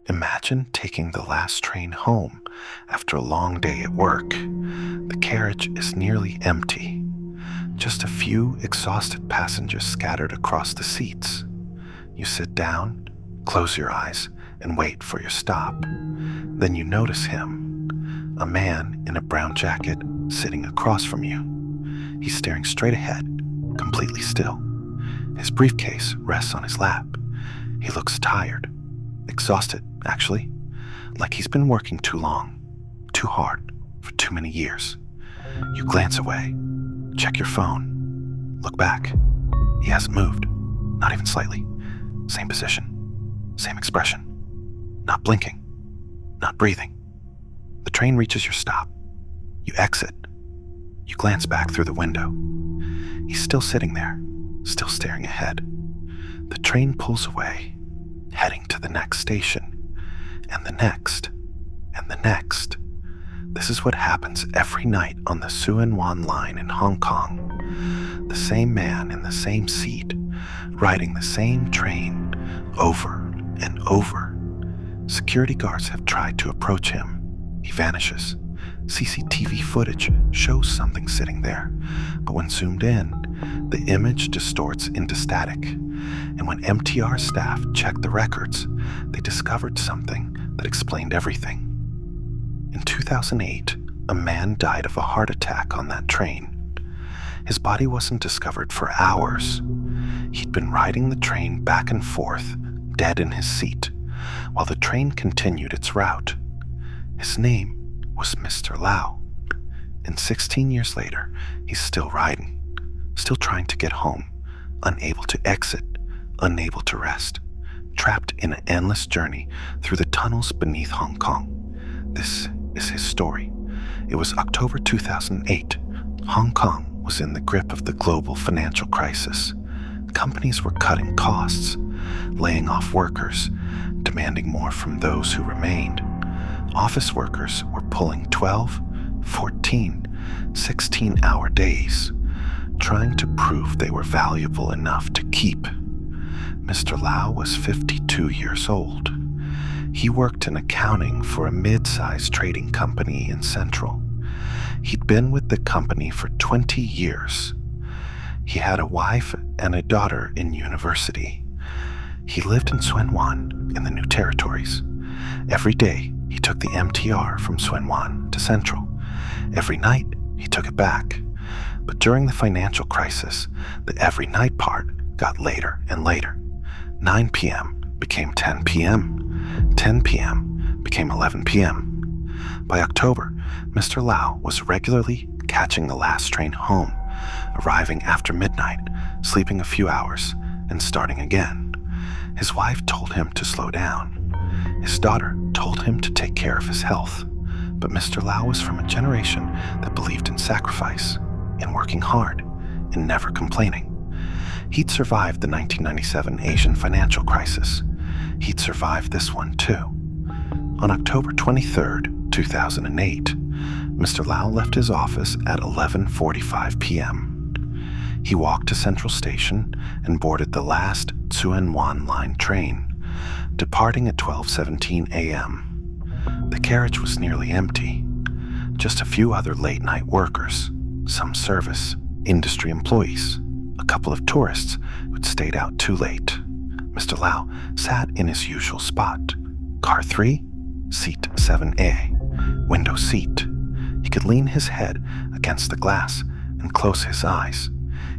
Imagine taking the last train home after a long day at work. The carriage is nearly empty. Just a few exhausted passengers scattered across the seats. You sit down, close your eyes, and wait for your stop. Then you notice him, a man in a brown jacket sitting across from you. He's staring straight ahead, completely still. His briefcase rests on his lap. He looks tired, exhausted, actually, like he's been working too long, too hard, for too many years. You glance away, check your phone, look back. He hasn't moved, not even slightly. Same position, same expression, not blinking, not breathing. The train reaches your stop. You exit. You glance back through the window. He's still sitting there, still staring ahead. The train pulls away, heading to the next station, and the next, and the next. This is what happens every night on the Tsuen Wan line in Hong Kong. The same man in the same seat, riding the same train over and over. Security guards have tried to approach him. He vanishes. CCTV footage shows something sitting there, but when zoomed in, the image distorts into static. And when MTR staff checked the records, they discovered something that explained everything. In 2008, a man died of a heart attack on that train. His body wasn't discovered for hours. He'd been riding the train back and forth, dead in his seat, while the train continued its route. His name was Mr. Lau. And 16 years later, he's still riding, still trying to get home, unable to exit, unable to rest, trapped in an endless journey through the tunnels beneath Hong Kong. This is his story. It was October 2008. Hong Kong was in the grip of the global financial crisis. Companies were cutting costs, laying off workers, demanding more from those who remained. Office workers were pulling 12, 14, 16-hour days, trying to prove they were valuable enough to keep. Mr. Lau was 52 years old. He worked in accounting for a mid-sized trading company in Central. He'd been with the company for 20 years. He had a wife and a daughter in university. He lived in Tsuen Wan in the New Territories. Every day, he took the MTR from Tsuen Wan to Central. Every night, he took it back. But during the financial crisis, the every night part got later and later. 9 p.m. became 10 p.m. 10 p.m. became 11 p.m. By October, Mr. Lau was regularly catching the last train home, arriving after midnight, sleeping a few hours, and starting again. His wife told him to slow down. His daughter told him to take care of his health. But Mr. Lau was from a generation that believed in sacrifice, in working hard, in never complaining. He'd survived the 1997 Asian financial crisis. He'd survived this one too. On October 23, 2008, Mr. Lau left his office at 11:45 p.m. He walked to Central Station and boarded the last Tsuen Wan line train, departing at 12:17 a.m. The carriage was nearly empty. Just a few other late-night workers, some service, industry employees, a couple of tourists who'd stayed out too late. Mr. Lau sat in his usual spot. Car 3, seat 7A, window seat. He could lean his head against the glass and close his eyes.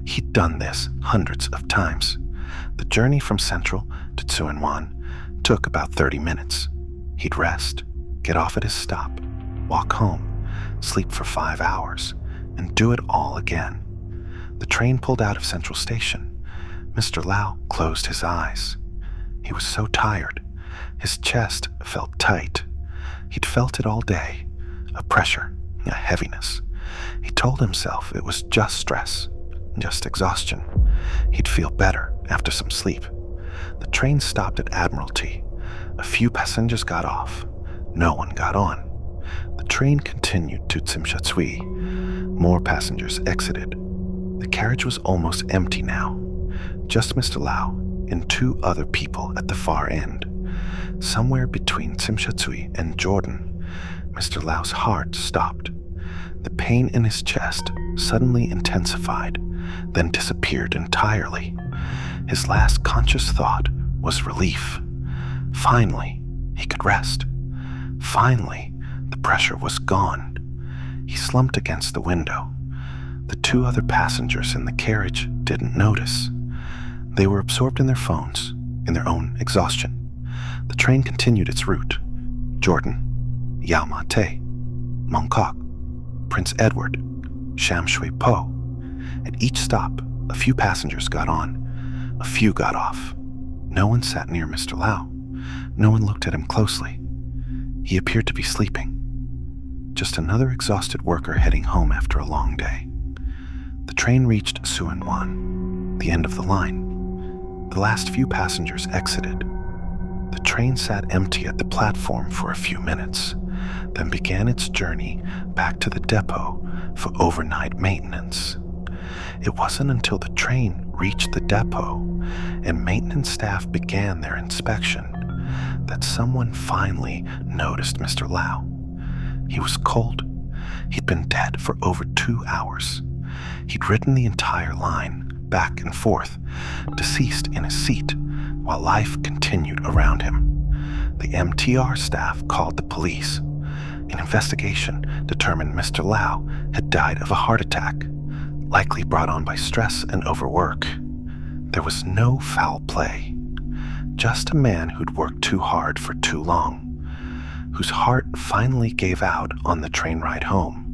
He'd done this hundreds of times. The journey from Central to Tsuen Wan took about 30 minutes. He'd rest, get off at his stop, walk home, sleep for 5 hours, and do it all again. The train pulled out of Central Station. Mr. Lau closed his eyes. He was so tired. His chest felt tight. He'd felt it all day, a pressure, a heaviness. He told himself it was just stress, just exhaustion. He'd feel better after some sleep. The train stopped at Admiralty. A few passengers got off. No one got on. The train continued to Tsim Sha Tsui. More passengers exited. The carriage was almost empty now. Just Mr. Lau and 2 other people at the far end. Somewhere between Tsimsha and Jordan, Mr. Lau's heart stopped. The pain in his chest suddenly intensified, then disappeared entirely. His last conscious thought was relief. Finally, he could rest. Finally, the pressure was gone. He slumped against the window. The two other passengers in the carriage didn't notice. They were absorbed in their phones, in their own exhaustion. The train continued its route. Jordan, Yau Ma Te, Mongkok, Prince Edward, Sham Shui Po. At each stop, a few passengers got on, a few got off. No one sat near Mr. Lau. No one looked at him closely. He appeared to be sleeping. Just another exhausted worker heading home after a long day. The train reached Tsuen Wan, the end of the line. The last few passengers exited. The train sat empty at the platform for a few minutes, then began its journey back to the depot for overnight maintenance. It wasn't until the train reached the depot and maintenance staff began their inspection that someone finally noticed Mr. Lau. He was cold. He'd been dead for over 2 hours. He'd ridden the entire line, back and forth, deceased in his seat, while life continued around him. The MTR staff called the police. An investigation determined Mr. Lau had died of a heart attack, likely brought on by stress and overwork. There was no foul play. Just a man who'd worked too hard for too long, whose heart finally gave out on the train ride home.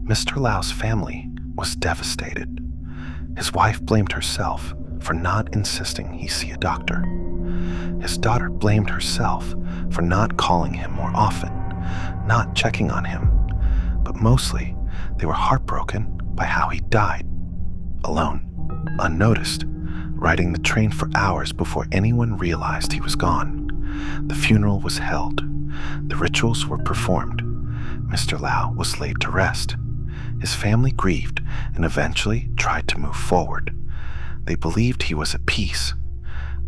Mr. Lau's family was devastated. His wife blamed herself for not insisting he see a doctor. His daughter blamed herself for not calling him more often, not checking on him. But mostly, they were heartbroken by how he died. Alone, unnoticed, riding the train for hours before anyone realized he was gone. The funeral was held. The rituals were performed. Mr. Lau was laid to rest. His family grieved and eventually tried to move forward. They believed he was at peace.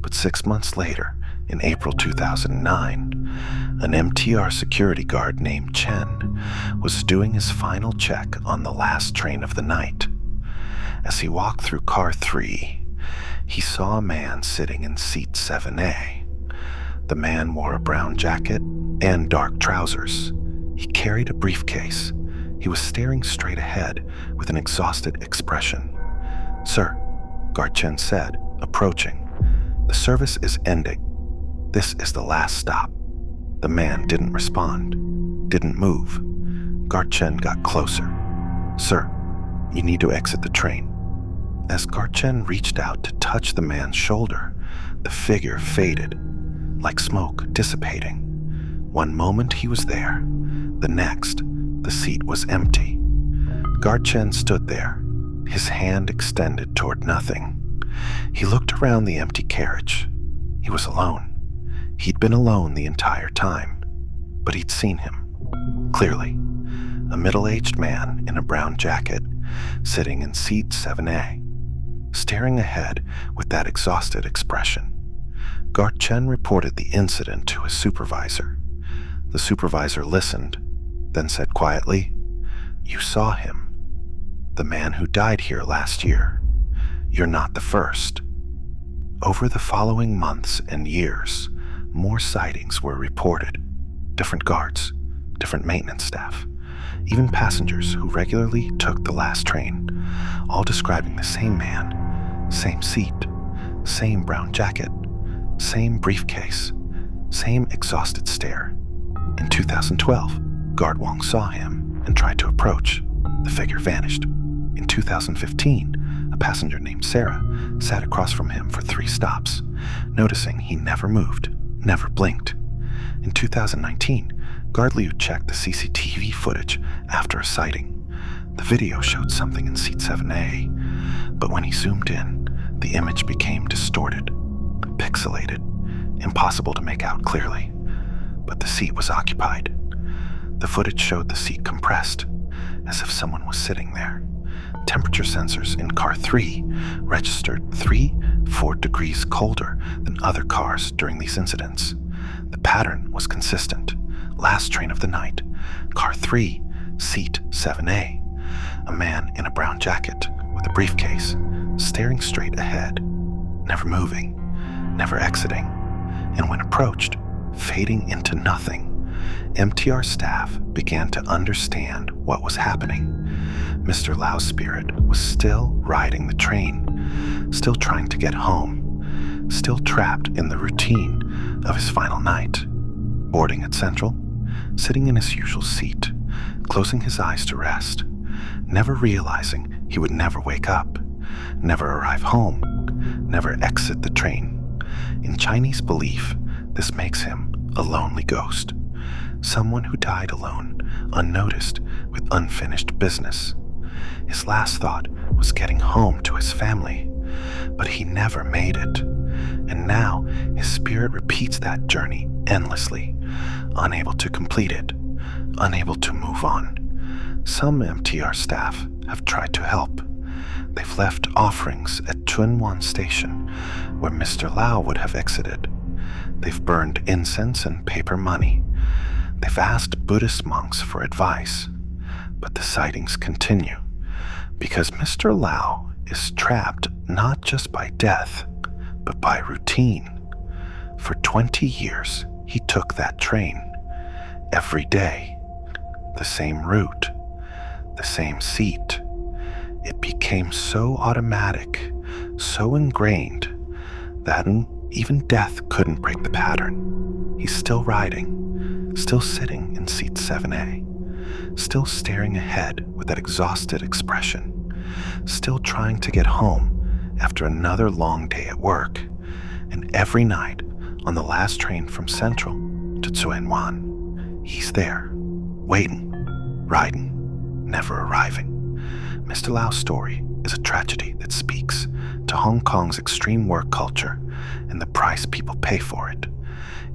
But 6 months later, in April 2009, an MTR security guard named Chen was doing his final check on the last train of the night. As he walked through car 3, he saw a man sitting in seat 7A. The man wore a brown jacket and dark trousers. He carried a briefcase. He was staring straight ahead with an exhausted expression. "Sir," Guard Chen said, approaching, "the service is ending. This is the last stop." The man didn't respond, didn't move. Guard Chen got closer. "Sir, you need to exit the train." As Guard Chen reached out to touch the man's shoulder, the figure faded, like smoke dissipating. One moment he was there, the next, the seat was empty. Guard Chen stood there, his hand extended toward nothing. He looked around the empty carriage. He was alone. He'd been alone the entire time, but he'd seen him, clearly. A middle-aged man in a brown jacket, sitting in seat 7A, staring ahead with that exhausted expression. Guard Chen reported the incident to his supervisor. The supervisor listened, then said quietly, "You saw him. The man who died here last year. You're not the first." Over the following months and years, more sightings were reported. Different guards, different maintenance staff, even passengers who regularly took the last train, all describing the same man, same seat, same brown jacket, same briefcase, same exhausted stare. In 2012, Guard Wong saw him and tried to approach. The figure vanished. In 2015, a passenger named Sarah sat across from him for 3 stops, noticing he never moved, never blinked. In 2019, Guard Liu checked the CCTV footage after a sighting. The video showed something in seat 7A, but when he zoomed in, the image became distorted, pixelated, impossible to make out clearly. But the seat was occupied. The footage showed the seat compressed, as if someone was sitting there. Temperature sensors in car 3 registered 3-4 degrees colder than other cars during these incidents. The pattern was consistent. Last train of the night, car 3, seat 7A. A man in a brown jacket with a briefcase, staring straight ahead, never moving, never exiting, and when approached, fading into nothing. MTR staff began to understand what was happening. Mr. Lau's spirit was still riding the train, still trying to get home, still trapped in the routine of his final night. Boarding at Central, sitting in his usual seat, closing his eyes to rest, never realizing he would never wake up, never arrive home, never exit the train. In Chinese belief, this makes him a lonely ghost, someone who died alone, unnoticed, with unfinished business. His last thought was getting home to his family, but he never made it. And now his spirit repeats that journey endlessly, unable to complete it, unable to move on. Some MTR staff have tried to help. They've left offerings at Tsuen Wan station, where Mr. Lau would have exited. They've burned incense and paper money. They've asked Buddhist monks for advice. But the sightings continue, because Mr. Lau is trapped not just by death, but by routine. For 20 years, he took that train. Every day, the same route, the same seat. It became so automatic, so ingrained, that even death couldn't break the pattern. He's still riding, still sitting in seat 7A, still staring ahead with that exhausted expression, still trying to get home after another long day at work. And every night, on the last train from Central to Tsuen Wan, he's there, waiting, riding, never arriving. Mr. Lau's story is a tragedy that speaks to Hong Kong's extreme work culture and the price people pay for it.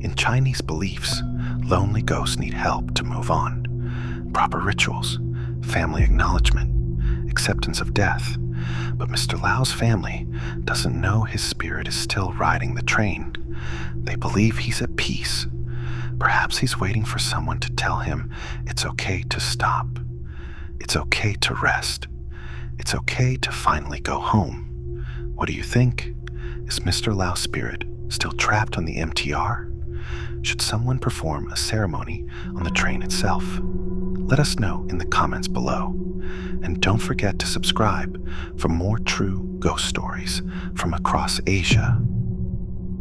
In Chinese beliefs, lonely ghosts need help to move on. Proper rituals, family acknowledgement, acceptance of death. But Mr. Lau's family doesn't know his spirit is still riding the train. They believe he's at peace. Perhaps he's waiting for someone to tell him it's okay to stop. It's okay to rest. It's okay to finally go home. What do you think? Is Mr. Lau's spirit still trapped on the MTR? Should someone perform a ceremony on the train itself? Let us know in the comments below. And don't forget to subscribe for more true ghost stories from across Asia.